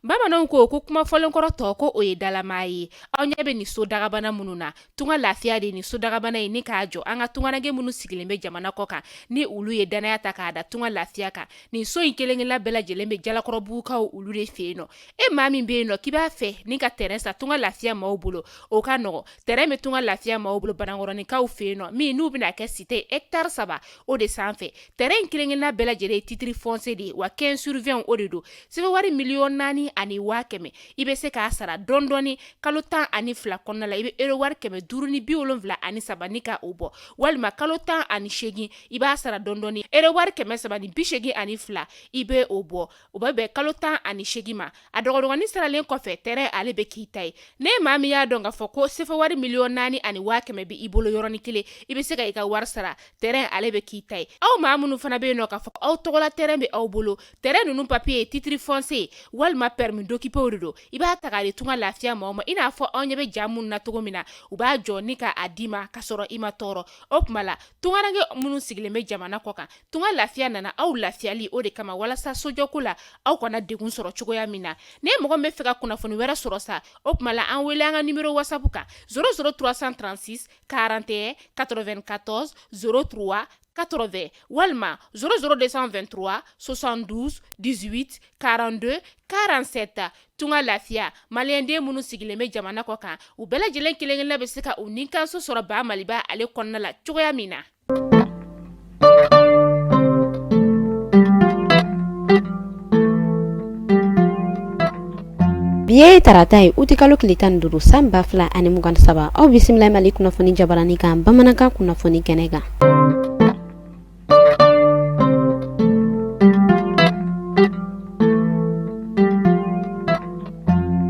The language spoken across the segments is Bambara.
Bamananw ko kuma fɔlen kɔrɔ tɔ ko o ye dalama ye. Aw ɲɛ bɛ ni so dagabana minnu na, tunga lafiya de ni so dagabana ye ni k'a jɔ an ka tunganage minnu sigilen bɛ jamana kɔ kan ni olu ye danaya ta k'a da tunga lafiya kan. Nin so in kelen-kelenna bɛɛ lajɛlen bɛ jalakɔrɔbugukaw olu de fɛ yen nɔ. E maa min bɛ yen nɔ k'i b'a fɛ ni ka terrain sa tunga lafiya maaw bolo, o ka nɔgɔ. Terrain bɛ tunga lafiya maaw bolo Banankɔrɔnikaw fɛ yen nɔ min n'u bɛna kɛ cité hectare 3 o de sanfɛ. Terrain kelen-kelenna bɛɛ lajɛlen ye titre foncier de ye wa 15/20 o de don. Sɛbɛnwari 4,400,000 ani 100,000 i bɛ se k'a sara dɔɔni kalo 12 kɔnɔna la i bɛ euro wari 573 ni ka o bɔ walima kalo 18 i b'a sara dɔɔni euro wari 382 i bɛ o bɔ o bɛ bɛn kalo 18 ma a dɔgɔdɔgɔnin saralen kɔfɛ terrain ale bɛ k'i ta ye ne maa min y'a dɔn k'a fɔ ko sɛbɛnwari 4,400,000 ani 100,000 bɛ i bolo yɔrɔnin kelen i bɛ se ka i ka wari sara terrain ale bɛ k'i ta ye aw maa minnu fana bɛ yen nɔ k'a fɔ aw tɔgɔla terrain bɛ aw bolo terrain ninnu papier ye titre foncier walima permis d'occuper de don i b'a ta k'a di tunga lafiya maaw ma i n'a fɔ aw ɲɛ bɛ ja minnu na cogo min na u b'a jɔ ni ka a d'i ma ka sɔrɔ i ma tɔɔrɔ o tuma la tunganage minnu sigilen bɛ jamana kɔ kan tunga lafiya nana aw lafiyali o de kama walasa sojɔko la aw kana degun sɔrɔ cogoya min na ne mɔgɔ min bɛ fɛ ka kunnafoni wɛrɛ sɔrɔ sa o tuma la an wele an ka numéro whatsapp kan 00336 41 94 03 80 walima 00223 72 18 42 47 tunga lafiya maliyɛnden minnu sigilen bɛ jamana kɔ kan u bɛɛ lajɛlen kelen-kelenna bɛ se ka u ninkanso sɔrɔ ba maliba ale kɔnɔna la cogoya min na. Biye tarata ye uti kalo tile 15 san 2023 aw bisimila mali kunnafoni jabarani kan bamanankan kunnafoni kɛnɛ kan.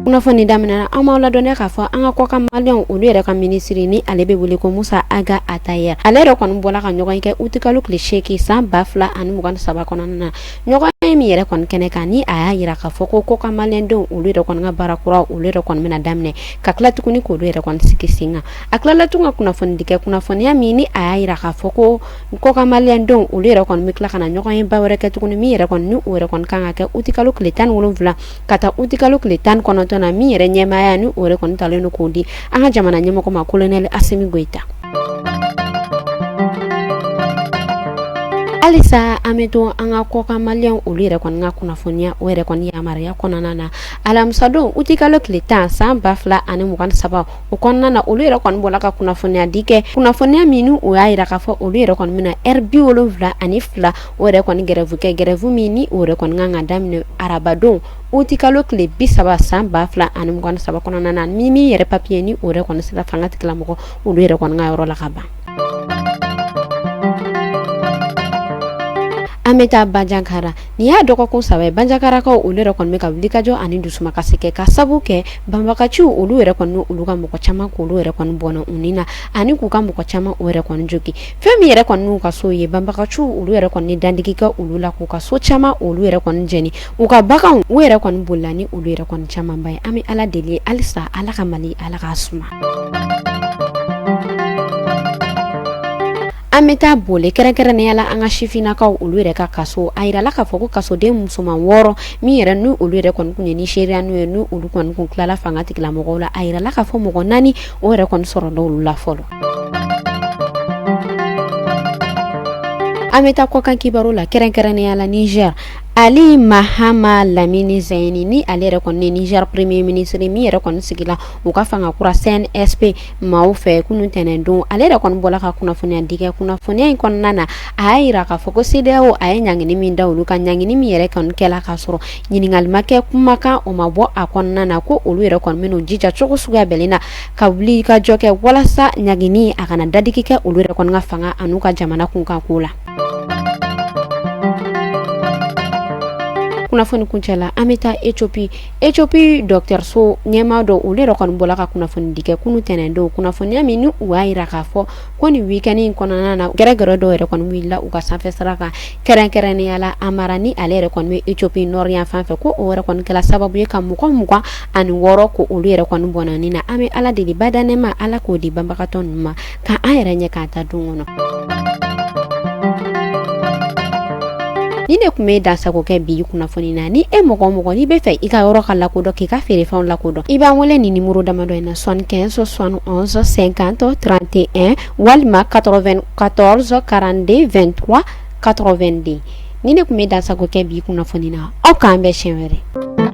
Kunnafoni daminɛna an m'aw ladɔnniya k'a fɔ an ka kɔkan maliyɛnw olu yɛrɛ ka minisiri ni ale bɛ wele ko Musa Aga Atayer ale yɛrɛ kɔni bɔla ka ɲɔgɔn kɛ uti kalo tile 8 san 2023 kɔnɔna na ɲɔgɔn min yɛrɛ kɔni kɛnɛ kan ni a y'a yira k'a fɔ ko kɔkan maliyɛndenw olu yɛrɛ kɔni ka baara kura olu yɛrɛ kɔni bɛna daminɛ ka tila tuguni k'olu yɛrɛ kɔni sigi sen kan a tilala tun ka kunnafoni di kɛ kunnafoniya min ni a y'a yira k'a fɔ ko kɔkan maliyɛndenw olu yɛrɛ kɔni bɛ tila ka na ɲɔgɔn ye ba wɛrɛ kɛ tuguni min yɛrɛ kɔni ni o yɛrɛ kɔni kan ka kɛ uti kalo tile 17 ka taa uti kalo tile 19 na min yɛrɛ ɲɛmaaya ni o yɛrɛ kɔni talen don k'o di an ka jamana ɲɛmɔgɔ ma Colonel Assimi Goïta. Alisa an bɛ to an ka kɔkan maliyɛnw olu yɛrɛ kɔni ka kunnafoniya o yɛrɛ kɔni yamaruya kɔnɔna na alamisa don uti kalo tile 10 san 2023 o kɔnɔna na olu yɛrɛ kɔni bɔla ka kunnafoniya di kɛ kunnafoniya min ni o y'a yira k'a fɔ olu yɛrɛ kɔni bɛna heure 72 o yɛrɛ kɔni grève kɛ grève min ni o yɛrɛ kɔni kan ka daminɛ araba don uti kalo tile 30 san 2023 kɔnɔna na min yɛrɛ papier ni o yɛrɛ kɔni sera fanga tigilamɔgɔ olu yɛrɛ kɔni ka yɔrɔ la ka ban. An bɛ taa Banjakara ni y'a dɔgɔkun 3 ye Banjakarakaw olu yɛrɛ kɔni bɛ ka wulikajɔ ani dusumakasi kɛ ka sabu kɛ banbagaciw olu yɛrɛ kɔni olu ka mɔgɔ caman k'olu yɛrɛ kɔni bɔnna u ni na ani k'u ka mɔgɔ caman o yɛrɛ kɔni jogi fɛn min yɛrɛ kɔni n'u ka so ye banbagaciw olu yɛrɛ kɔni dandigi kɛ olu la k'u ka so caman olu yɛrɛ kɔni jɛni u ka baganw u yɛrɛ kɔni bolila ni olu yɛrɛ kɔni camanba ye an bɛ Ala deli halisa Ala ka Mali Ala k'a suma. An bɛ taa boli kɛrɛnkɛrɛnnenya la an ka sifinnakaw olu yɛrɛ ka kaso a yirala k'a fɔ ko kasoden musoman 6 min yɛrɛ n'u olu yɛrɛ kɔni kun ye nigérian n'u ye n'u olu kɔni kun tilala fanga tigilamɔgɔw la a yirala k'a fɔ mɔgɔ 4 o yɛrɛ kɔni sɔrɔla olu la fɔlɔ. An bɛ taa kɔkan kibaru la kɛrɛnkɛrɛnnenya la Niger Ali Mahama Lamini Zaini ni ale yɛrɛ kɔni Niger premier ministre min yɛrɛ kɔni sigila u ka fanga kura CNSP maaw fɛ kunu tɛnɛn don ale yɛrɛ kɔni bɔla ka kunnafoniya di kɛ kunnafoniya in kɔnɔna na a y'a yira k'a fɔ ko CEDEAO a ye ɲangini min da olu kan ɲangini min yɛrɛ kɔni kɛla k'a sɔrɔ ɲininkali ma kɛ kumakan o ma bɔ a kɔnɔna na ko olu yɛrɛ kɔni bɛn'u jija cogo suguya bɛɛ na ka wuli ka jɔ kɛ walasa ɲangini a kana dadigi kɛ olu yɛrɛ kɔni ka fanga an'u ka jamana kunkan ko la. Kunnafoni kuncɛla an bɛ taa Ethiopie dɔgɔtɔrɔso ɲɛmaa dɔ olu yɛrɛ kɔni bɔla ka kunnafoni di kɛ kunu tɛnɛn don kunnafoniya min ni u y'a yira k'a fɔ ko nin week-end in kɔnɔna na gɛrɛgɛrɛ dɔw yɛrɛ kɔni wulila u ka sanfɛ sira kan kɛrɛnkɛrɛnnenya la Amara ni ale yɛrɛ kɔni bɛ Ethiopie nord yan fan fɛ ko o yɛrɛ kɔni kɛla sababu ye ka mɔgɔ 26 ko olu yɛrɛ kɔni bɔnna nin na an bɛ Ala deli badanɛma Ala k'o di banbagatɔ ninnu ma ka an yɛrɛ ɲɛ k'a ta don kɔnɔ. ni ne kun bɛ dansago kɛ bi kunnafoni na ni e mɔgɔ mɔgɔ n'i bɛ fɛ i ka yɔrɔ ka lakodɔn k'i ka feerefɛnw lakodɔn i b'an wele ni numéro damadɔ in na 75 71 50 31 walima 94 42 23 82 ni ne kun bɛ dansago kɛ bi kunnafoni na aw k'an bɛn siɲɛ wɛrɛ